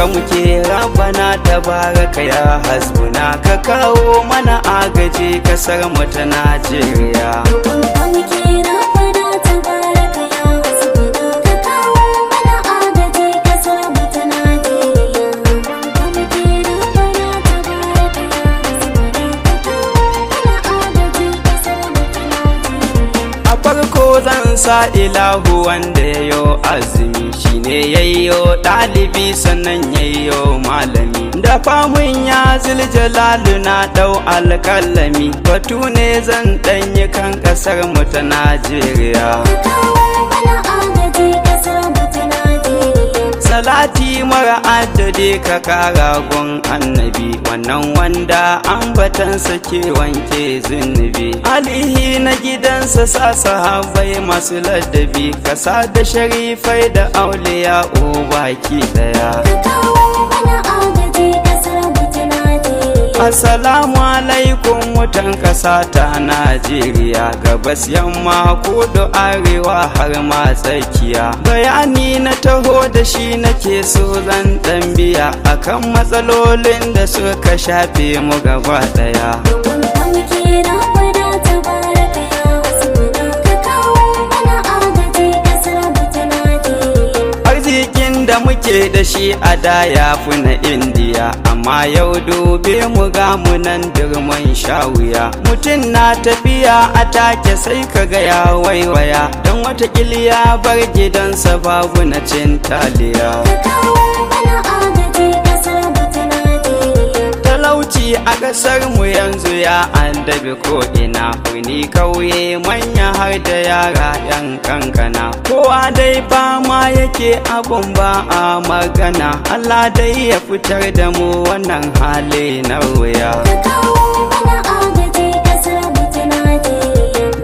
ka muke rabbana tabaraka ya hasbuna ka kawo mana agaji kasar mu ta Najeriya. Zan sa ilahu wanda yayo azumi shine yayyo ɗalibi sannan yayyo malami da famun ya ziljalalu na ɗau alƙalami batu ne zan ɗanyi kan ƙasar mu ta Najeriya. Salati mara adadi ka kara gun annabi wannan wanda ambatansa ke wanke zunubi alihi na gidansa sa sahabbai masu ladabi kasa da sharifai da auliya baki daya. Assalamu alaikum mutan ƙasa ta Najeriya gabas yamma kudu arewa har ma tsakiya bayani na taho da shi nake so zan biya akan matsalolin da suka shafe mu gaba daya. Arzikin da muke da shi a da ya fi na Indiya amma yau dube mu ga mu nan dirman shawuya mutum na tafiya a take sai ka ga ya waiwaya don wata ya bar gidansa babu na cin taliya. Talauci a ƙasar mu yanzu ya andabi ko ina birni kauye manya har da yara yan kankana kowa dai fama yake abun ba a magana Allah dai ya fitar da mu wannan hali na wuya.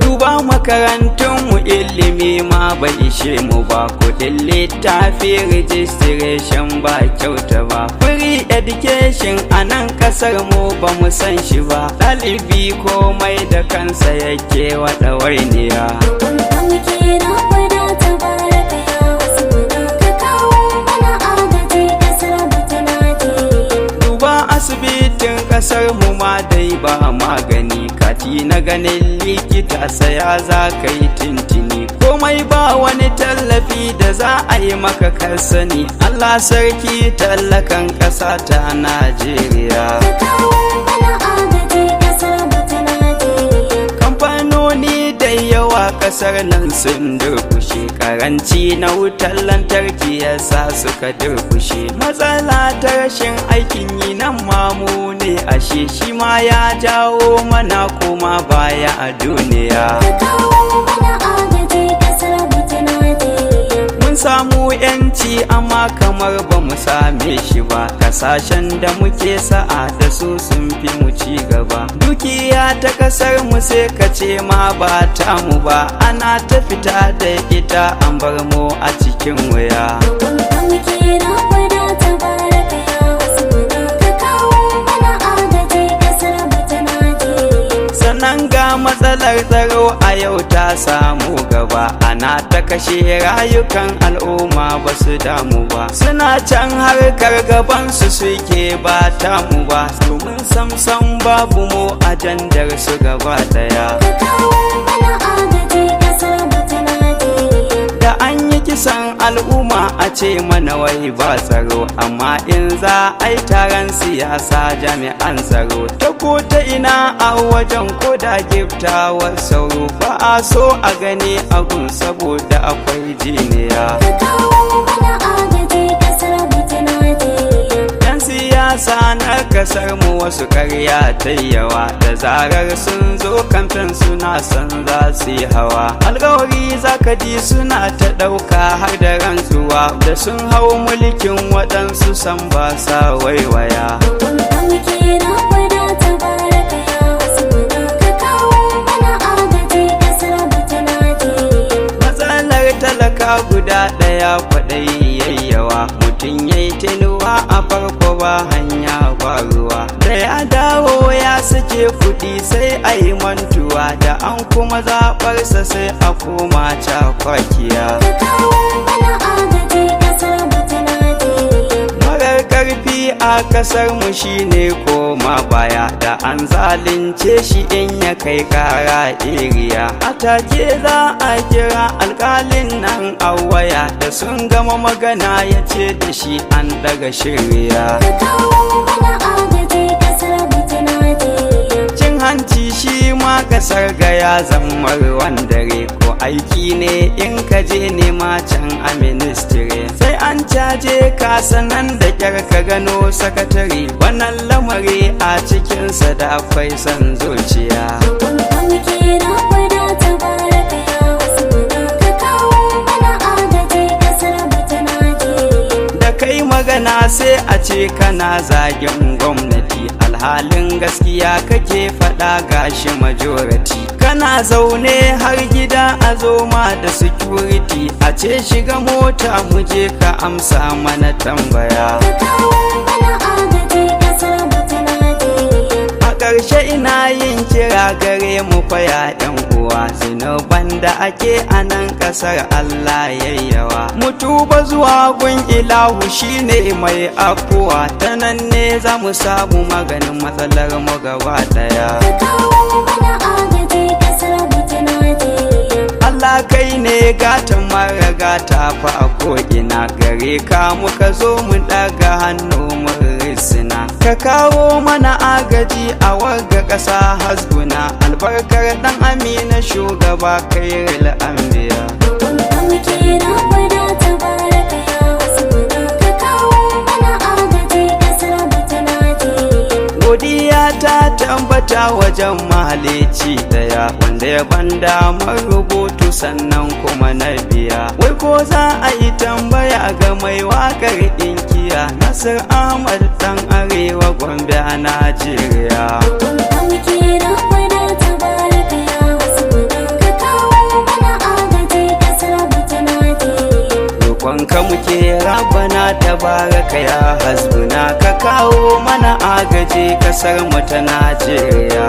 Duba makarantun mu ilimi ma bai ishe mu ba kudin littafi registration ba kyauta ba free education a nan kasar mu ba mu san shi ba ɗalibi komai da kansa yake wada wainiya. Asibitin kasar mu ma dai ba magani kati na ganin likita saya za ka yi tintini komai ba wani tallafi da za a yi maka kasani Allah sarki tallakan ƙasa ta Najeriya. Kamfanoni da yawa kasar nan sun durkushe karanci na wutar lantarki yasa suka durkushe matsala ta rashin aikin yi nan mamu ne ashe shi ma ya jawo mana koma baya a duniya. Mun samu yanci amma kamar ba mu same shi ba kasashen da muke sa'a da su sun fi mu ci gaba dukiya ta kasar mu sai ka ce ma ba ta mu ba ana ta fita da ita an bar mu a cikin wuya. Sannan ga matsalar tsaro a yau ta samu gaba ana ta kashe rayukan al'umma ba su damu ba suna can harkar gabansu suke ba tamu ba domin samsam babu mu ajandar su gaba daya. Da an yi kisan al'umma a ce mana wai ba tsaro amma in za a yi taron siyasa jami'an tsaro ta ko ta ina a wajen koda giftawar sauro ba a so a gani agun saboda akwai jiniya. Siyasa na kasar mu wasu karya ta yawa da zarar sun zo kamfen suna son za su yi hawa alkawari zaka ji suna ta ɗauka har da rantsuwa da sun hau mulkin waɗansu san ba sa waiwaya. Matsalar talaka guda ɗaya kwaɗayi yayyawa mutum yayi tenuwa a farko ba hanya ba ruwa da ya dawo ya sake kuɗi sai a yi mantuwa da an kuma zaɓarsa sai a koma cakwakiya. Marar kasar mu shine koma baya, da an zalunce shi in ya kai kara iriya. A take za a kira alkalin nan a waya, da sun gama magana ya ce da shi an daga shirya. Cin hanci shi ma kasar ga ya zama ruwan dare, ko aiki ne in ka je nema can a ministire, sai an caje ka sanan da kyar ka gano sakatare. Wannan lamari a cikinsa da akwai son zuciya. Da kai magana sai a ce kana zagin gwamnati, alhalin gaskiya kake faɗa gashi majority. Kana zaune har gida a zo ma da security, a ce shiga mota muje ka amsa mana tambaya. A ƙarshe ina yin kira gare mu faya ɗan uwa, zinuban da ake a nan ƙasar Allah yayyawa. Mu tuba zuwa gun ilahu shine mai afuwa, ta nan ne za mu samu maganin matsalar mu gaba ɗaya. Allah kai ne gatan mara gata fa a ko'ina, gare ka muka zo mu ɗaga hannu mu risina. Ka kawo mana agaji a wagga ƙasa hasbuna, albarkar ɗan Amina shugaba kairil anbiya. Godiya ta tambata wajen mahalici daya, wanda ya ban damar rubutu sannan kuma na biya. Wai ko za a yi tambaya ga mai wakar ɗinkiya, Nasir Ahmad ɗan Arewa Gombe a Najeriya. Roƙonka muke Rabbana tabaraka ya hasbuna, ka kawo mana agaji kasar mu ta Najeriya.